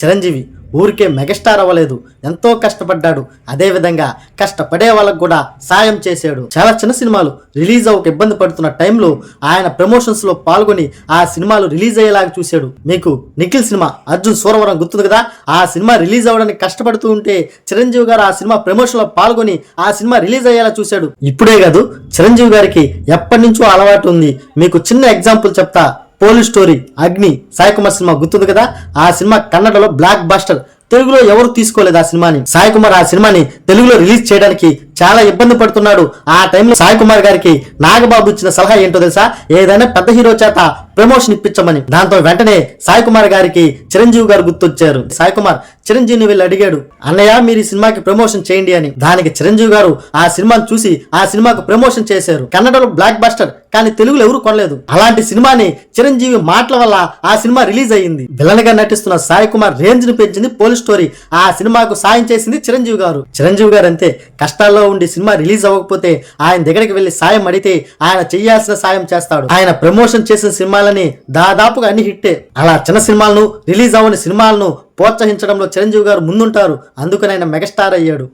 చిరంజీవి ఊరికే మెగాస్టార్ అవ్వలేదు, ఎంతో కష్టపడ్డాడు. అదేవిధంగా కష్టపడే వాళ్ళకు కూడా సాయం చేశాడు. చాలా చిన్న సినిమాలు రిలీజ్ అవ్వక ఇబ్బంది పడుతున్న టైంలో ఆయన ప్రమోషన్స్ లో పాల్గొని ఆ సినిమాలు రిలీజ్ అయ్యేలాగా చూశాడు. మీకు నిఖిల్ సినిమా అర్జున్ సూరవరం గుర్తుంది కదా, ఆ సినిమా రిలీజ్ అవ్వడానికి కష్టపడుతూ ఉంటే చిరంజీవి గారు ఆ సినిమా ప్రమోషన్ లో పాల్గొని ఆ సినిమా రిలీజ్ అయ్యేలా చూశాడు. ఇప్పుడే కాదు, చిరంజీవి గారికి ఎప్పటి నుంచో అలవాటు ఉంది. మీకు చిన్న ఎగ్జాంపుల్ చెప్తా. పోలీస్ స్టోరీ, అగ్ని, సాయి కుమార్ సినిమా గుర్తుంది కదా, ఆ సినిమా కన్నడలో బ్లాక్ బాస్టర్. తెలుగులో ఎవరు తీసుకోలేదు ఆ సినిమాని. సాయి కుమార్ ఆ సినిమాని తెలుగులో రిలీజ్ చేయడానికి చాలా ఇబ్బంది పడుతున్నాడు. ఆ టైంలో సాయి కుమార్ గారికి నాగబాబు ఇచ్చిన సలహా ఏంటో తెలుసా, ఏదైనా పెద్ద హీరో చేత ప్రమోషన్ ఇప్పించమని. దాంతో వెంటనే సాయి కుమార్ గారికి చిరంజీవి గారు గుర్తొచ్చారు. సాయి కుమార్ చిరంజీవిని వెళ్ళి అడిగాడు, అన్నయ్య మీరు ఈ సినిమాకి ప్రమోషన్ చేయండి అని. దానికి చిరంజీవి గారు ఆ సినిమాను చూసి ఆ సినిమాకు ప్రమోషన్ చేశారు. కన్నడలో బ్లాక్ బాస్టర్, కానీ తెలుగులో ఎవరు కొనలేదు. అలాంటి సినిమాని చిరంజీవి మాటల వల్ల ఆ సినిమా రిలీజ్ అయ్యింది. విలన్ గా నటిస్తున్న సాయి కుమార్ రేంజ్ ని పెంచింది పోలీస్ స్టోరీ. ఆ సినిమాకు సాయం చేసింది చిరంజీవి గారు. చిరంజీవి గారు అంతే, కష్టాల్లో ఉండి సినిమా రిలీజ్ అవ్వకపోతే ఆయన దగ్గరికి వెళ్లి సాయం అడిగితే ఆయన చేయాల్సిన సాయం చేస్తాడు. ఆయన ప్రమోషన్ చేసిన సినిమాలని దాదాపుగా అన్ని హిట్టే. అలా చిన్న సినిమాలను, రిలీజ్ అవ్వని సినిమాలను ప్రోత్సహించడంలో చిరంజీవి గారు ముందుంటారు. అందుకని ఆయన మెగాస్టార్ అయ్యాడు.